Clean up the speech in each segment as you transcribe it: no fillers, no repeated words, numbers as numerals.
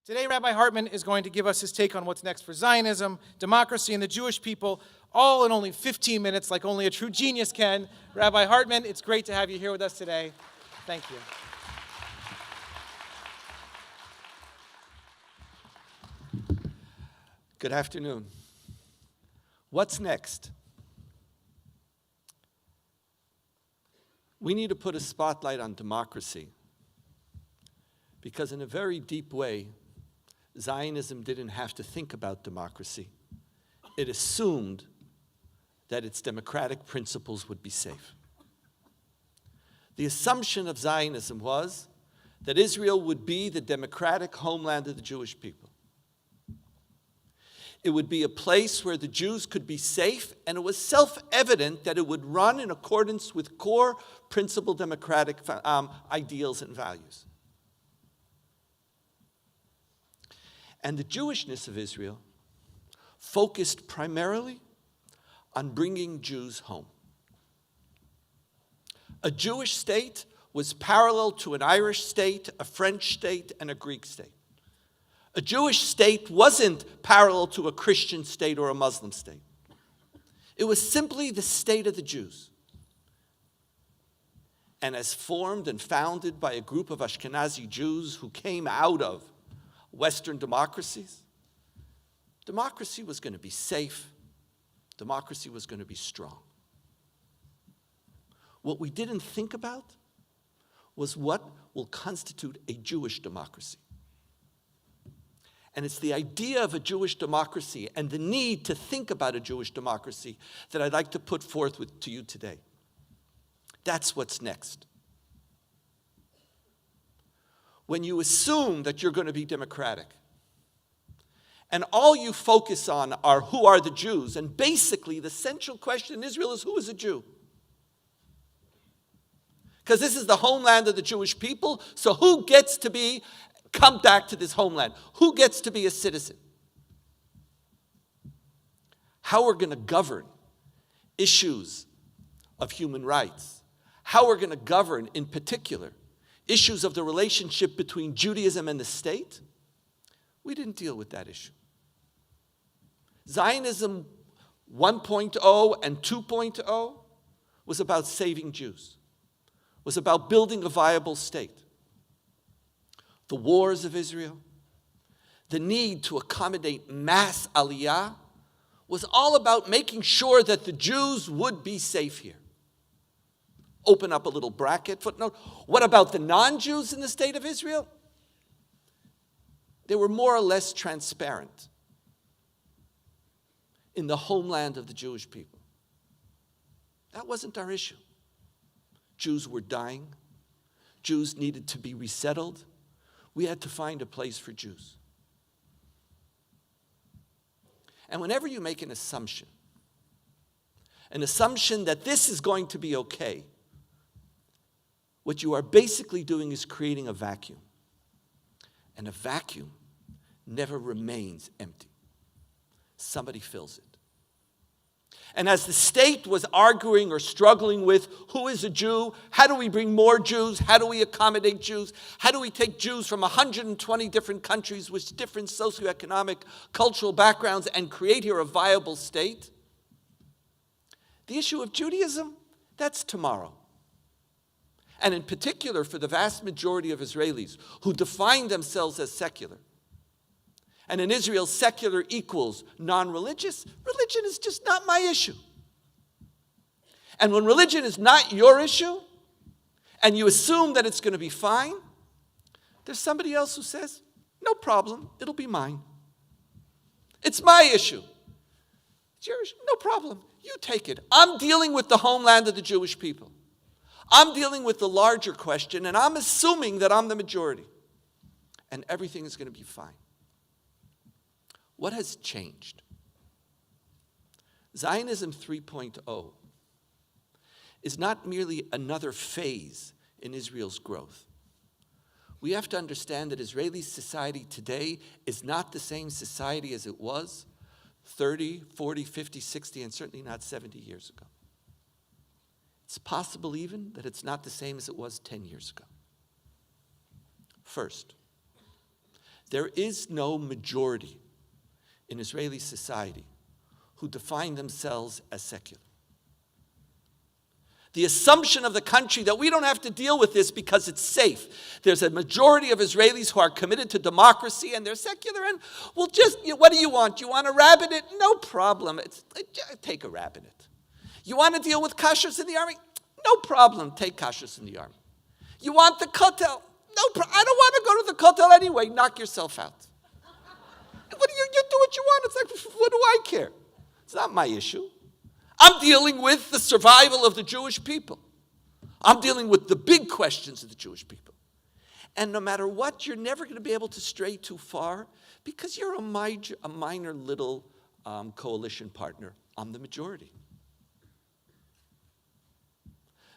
Today, Rabbi Hartman is going to give us his take on what's next for Zionism, democracy, and the Jewish people, all in only 15 minutes, like only a true genius can. Rabbi Hartman, it's great to have you here with us today. Thank you. Good afternoon. What's next? We need to put a spotlight on democracy because in a very deep way, Zionism didn't have to think about democracy. It assumed that its democratic principles would be safe. The assumption of Zionism was that Israel would be the democratic homeland of the Jewish people. It would be a place where the Jews could be safe, and it was self-evident that it would run in accordance with core principal democratic ideals and values. And the Jewishness of Israel focused primarily on bringing Jews home. A Jewish state was parallel to an Irish state, a French state, and a Greek state. A Jewish state wasn't parallel to a Christian state or a Muslim state. It was simply the state of the Jews. And as formed and founded by a group of Ashkenazi Jews who came out of Western democracies, democracy was going to be safe. Democracy was going to be strong. What we didn't think about was what will constitute a Jewish democracy. And it's the idea of a Jewish democracy and the need to think about a Jewish democracy that I'd like to put forth to you today. That's what's next. When you assume that you're going to be democratic, and all you focus on are who are the Jews, and basically the central question in Israel is who is a Jew? Because this is the homeland of the Jewish people, so who gets to come back to this homeland? Who gets to be a citizen? How we're going to govern issues of human rights. How we're going to govern, in particular, issues of the relationship between Judaism and the state. We didn't deal with that issue. Zionism 1.0 and 2.0 was about saving Jews, was about building a viable state. The wars of Israel, the need to accommodate mass aliyah, was all about making sure that the Jews would be safe here. Open up a little bracket, footnote. What about the non-Jews in the state of Israel? They were more or less transparent in the homeland of the Jewish people. That wasn't our issue. Jews were dying. Jews needed to be resettled. We had to find a place for Jews. And whenever you make an assumption that this is going to be okay, what you are basically doing is creating a vacuum. And a vacuum never remains empty. Somebody fills it. And as the state was arguing or struggling with who is a Jew, how do we bring more Jews, how do we accommodate Jews, how do we take Jews from 120 different countries with different socioeconomic, cultural backgrounds and create here a viable state? The issue of Judaism, that's tomorrow. And in particular for the vast majority of Israelis who define themselves as secular. And in Israel, secular equals non-religious. Religion is just not my issue. And when religion is not your issue, and you assume that it's going to be fine, there's somebody else who says, no problem, it'll be mine. It's my issue. It's your issue, no problem, you take it. I'm dealing with the homeland of the Jewish people. I'm dealing with the larger question, and I'm assuming that I'm the majority. And everything is going to be fine. What has changed? Zionism 3.0 is not merely another phase in Israel's growth. We have to understand that Israeli society today is not the same society as it was 30, 40, 50, 60, and certainly not 70 years ago. It's possible even that it's not the same as it was 10 years ago. First, There is no majority in Israeli society who define themselves as secular. The assumption of the country that we don't have to deal with this because it's safe. There's a majority of Israelis who are committed to democracy and they're secular, and well, just, what do you want? You want a rabbinate? No problem. Take a rabbinate. You want to deal with kashrus in the army? No problem. Take kashrus in the army. You want the kotel? No problem. I don't want to go to the kotel anyway. Knock yourself out. You do what you want. It's like, what do I care? It's not my issue. I'm dealing with the survival of the Jewish people. I'm dealing with the big questions of the Jewish people. And no matter what, you're never going to be able to stray too far because you're a minor little coalition partner on the majority.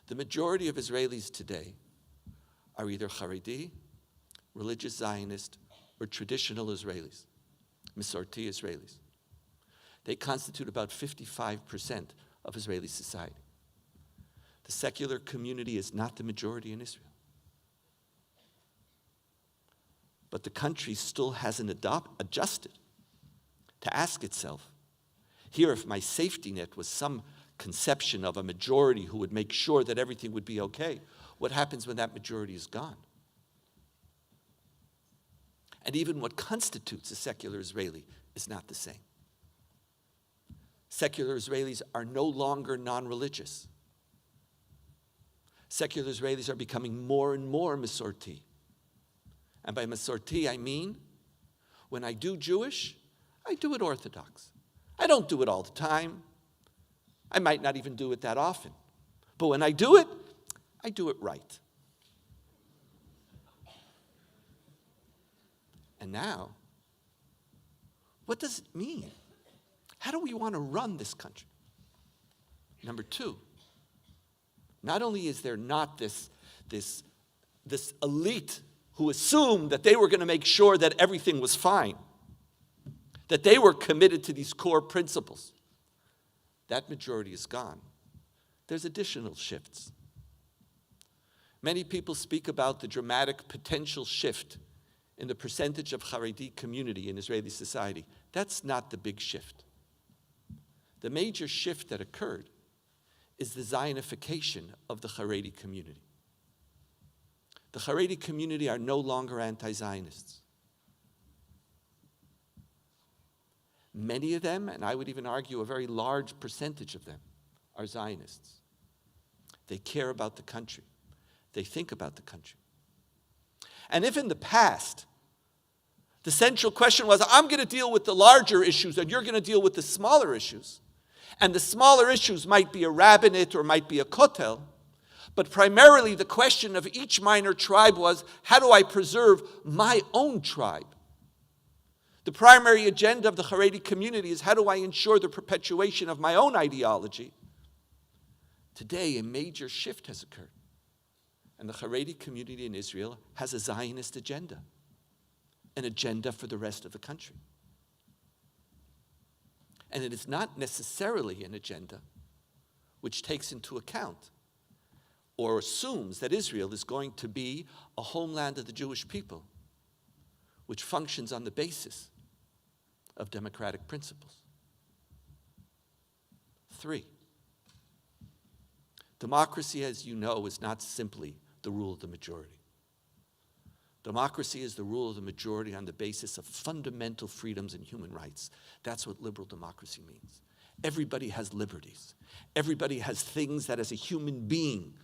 The majority of Israelis today are either Haredi, religious Zionist, or traditional Israelis, Masorti Israelis. They constitute about 55% of Israeli society. The secular community is not the majority in Israel. But the country still hasn't adjusted to ask itself, here, if my safety net was some conception of a majority who would make sure that everything would be okay, what happens when that majority is gone? And even what constitutes a secular Israeli is not the same. Secular Israelis are no longer non-religious. Secular Israelis are becoming more and more Masorti. And by Masorti, I mean, when I do Jewish, I do it Orthodox. I don't do it all the time. I might not even do it that often. But when I do it right. And now, what does it mean? How do we want to run this country? Number two, not only is there not this elite who assumed that they were going to make sure that everything was fine, that they were committed to these core principles. That majority is gone. There's additional shifts. Many people speak about the dramatic potential shift in the percentage of Haredi community in Israeli society. That's not the big shift. The major shift that occurred is the Zionification of the Haredi community. The Haredi community are no longer anti-Zionists. Many of them, and I would even argue a very large percentage of them, are Zionists. They care about the country. They think about the country. And if in the past, the central question was, I'm going to deal with the larger issues and you're going to deal with the smaller issues, and the smaller issues might be a rabbinate or might be a kotel, but primarily the question of each minor tribe was, how do I preserve my own tribe? The primary agenda of the Haredi community is, how do I ensure the perpetuation of my own ideology? Today, a major shift has occurred. And the Haredi community in Israel has a Zionist agenda, an agenda for the rest of the country. And it is not necessarily an agenda which takes into account or assumes that Israel is going to be a homeland of the Jewish people, which functions on the basis of democratic principles. 3, democracy, as you know, is not simply the rule of the majority. Democracy is the rule of the majority on the basis of fundamental freedoms and human rights. That's what liberal democracy means. Everybody has liberties. Everybody has things that as a human being,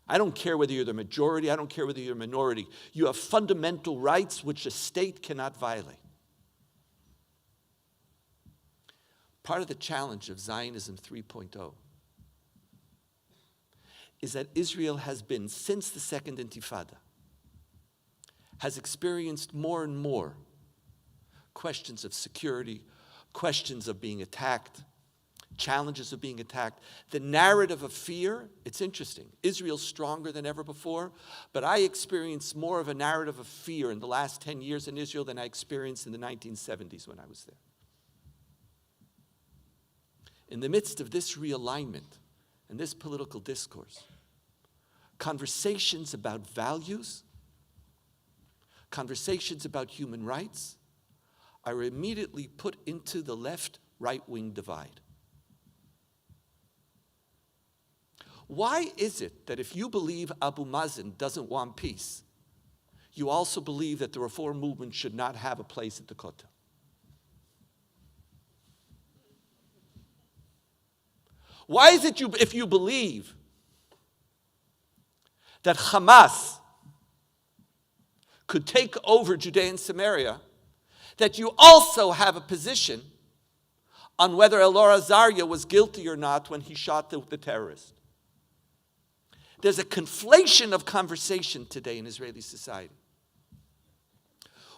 I don't care whether you're the majority, I don't care whether you're a minority, you have fundamental rights which a state cannot violate. Part of the challenge of Zionism 3.0 is that Israel has been, since the Second Intifada, has experienced more and more questions of security, questions of being attacked, challenges of being attacked. The narrative of fear, it's interesting. Israel's stronger than ever before, but I experienced more of a narrative of fear in the last 10 years in Israel than I experienced in the 1970s when I was there. In the midst of this realignment and this political discourse, conversations about values, conversations about human rights are immediately put into the left-right-wing divide. Why is it that if you believe Abu Mazen doesn't want peace, you also believe that the Reform movement should not have a place at the Kotel? Why is it if you believe that Hamas could take over Judea and Samaria, that you also have a position on whether Elor Azaria was guilty or not when he shot the terrorist? There's a conflation of conversation today in Israeli society,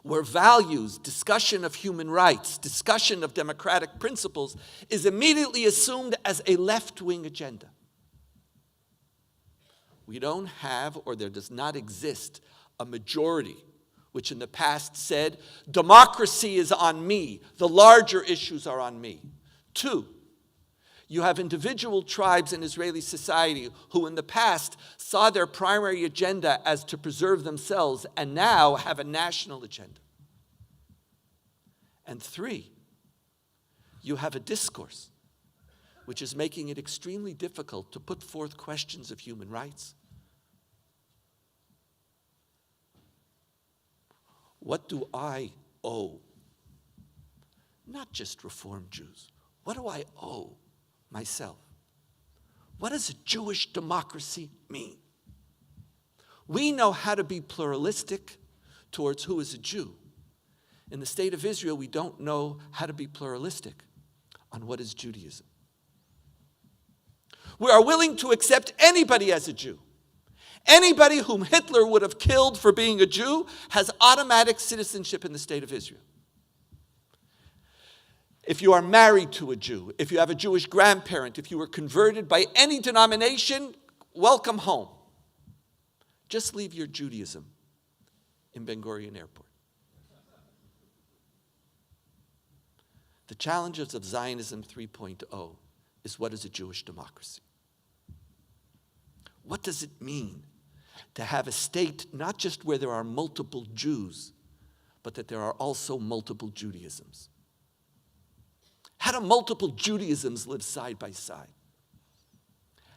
where values, discussion of human rights, discussion of democratic principles is immediately assumed as a left-wing agenda. We don't have, or there does not exist, a majority which in the past said, democracy is on me, the larger issues are on me. 2, you have individual tribes in Israeli society who in the past saw their primary agenda as to preserve themselves and now have a national agenda. And 3, you have a discourse which is making it extremely difficult to put forth questions of human rights. What do I owe? Not just Reform Jews. What do I owe myself? What does a Jewish democracy mean? We know how to be pluralistic towards who is a Jew. In the state of Israel, we don't know how to be pluralistic on what is Judaism. We are willing to accept anybody as a Jew. Anybody whom Hitler would have killed for being a Jew has automatic citizenship in the state of Israel. If you are married to a Jew, if you have a Jewish grandparent, if you were converted by any denomination, welcome home. Just leave your Judaism in Ben Gurion Airport. The challenges of Zionism 3.0 is, what is a Jewish democracy? What does it mean to have a state not just where there are multiple Jews, but that there are also multiple Judaisms? How do multiple Judaisms live side by side?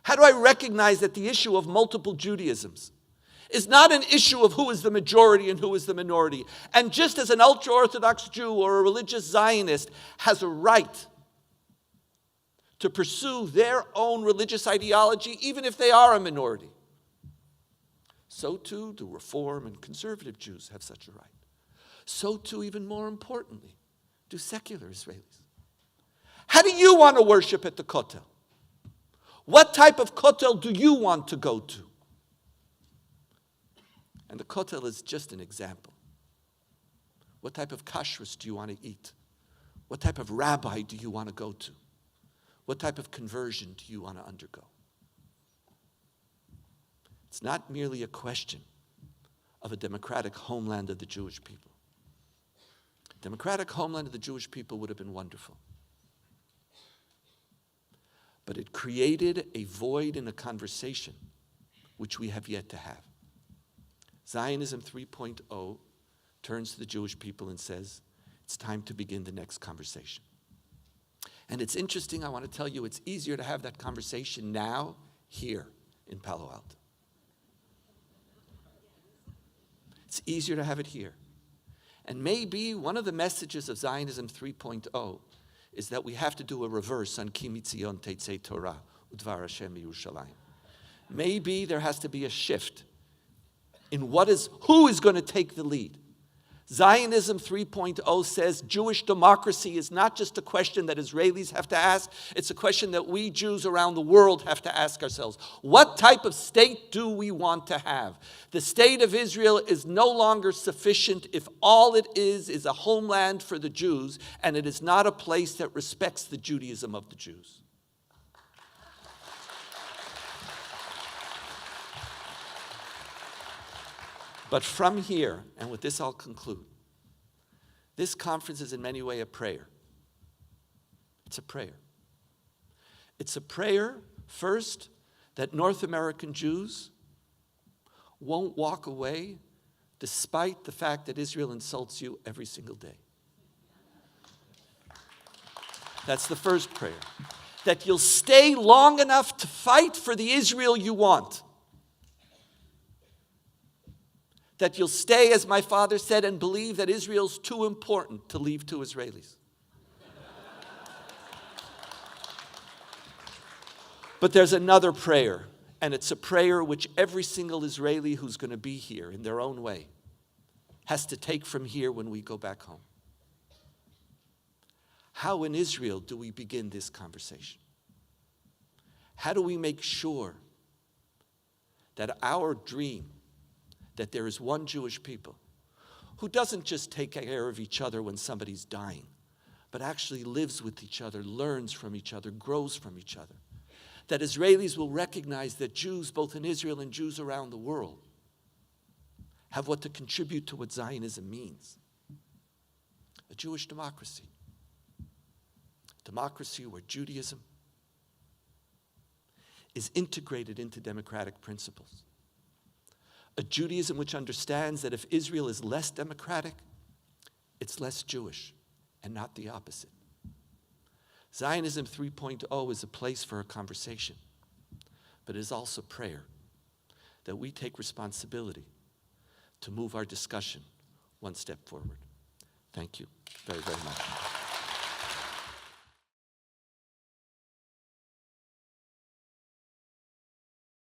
How do I recognize that the issue of multiple Judaisms is not an issue of who is the majority and who is the minority? And just as an ultra-Orthodox Jew or a religious Zionist has a right to pursue their own religious ideology, even if they are a minority, so too do Reform and conservative Jews have such a right. So too, even more importantly, do secular Israelis. How do you want to worship at the Kotel? What type of Kotel do you want to go to? And the Kotel is just an example. What type of kashrus do you want to eat? What type of rabbi do you want to go to? What type of conversion do you want to undergo? It's not merely a question of a democratic homeland of the Jewish people. Democratic homeland of the Jewish people would have been wonderful. But it created a void in a conversation which we have yet to have. Zionism 3.0 turns to the Jewish people and says, it's time to begin the next conversation. And it's interesting, I want to tell you, it's easier to have that conversation now, here in Palo Alto. It's easier to have it here. And maybe one of the messages of Zionism 3.0 is that we have to do a reverse on Ki Mitzion Teitzei Torah, Udvar Hashem Yerushalayim. Maybe there has to be a shift in who is going to take the lead. Zionism 3.0 says Jewish democracy is not just a question that Israelis have to ask, it's a question that we Jews around the world have to ask ourselves. What type of state do we want to have? The state of Israel is no longer sufficient if all it is a homeland for the Jews, and it is not a place that respects the Judaism of the Jews. But from here, and with this I'll conclude, this conference is in many ways a prayer. It's a prayer. It's a prayer, first, that North American Jews won't walk away despite the fact that Israel insults you every single day. That's the first prayer. That you'll stay long enough to fight for the Israel you want. That you'll stay, as my father said, and believe that Israel's too important to leave to Israelis. But there's another prayer, and it's a prayer which every single Israeli who's going to be here in their own way has to take from here when we go back home. How in Israel do we begin this conversation? How do we make sure that our dream, that there is one Jewish people who doesn't just take care of each other when somebody's dying, but actually lives with each other, learns from each other, grows from each other? That Israelis will recognize that Jews, both in Israel and Jews around the world, have what to contribute to what Zionism means. A Jewish democracy. Democracy where Judaism is integrated into democratic principles. A Judaism which understands that if Israel is less democratic, it's less Jewish, and not the opposite. Zionism 3.0 is a place for a conversation, but it is also prayer, that we take responsibility to move our discussion one step forward. Thank you very, very much.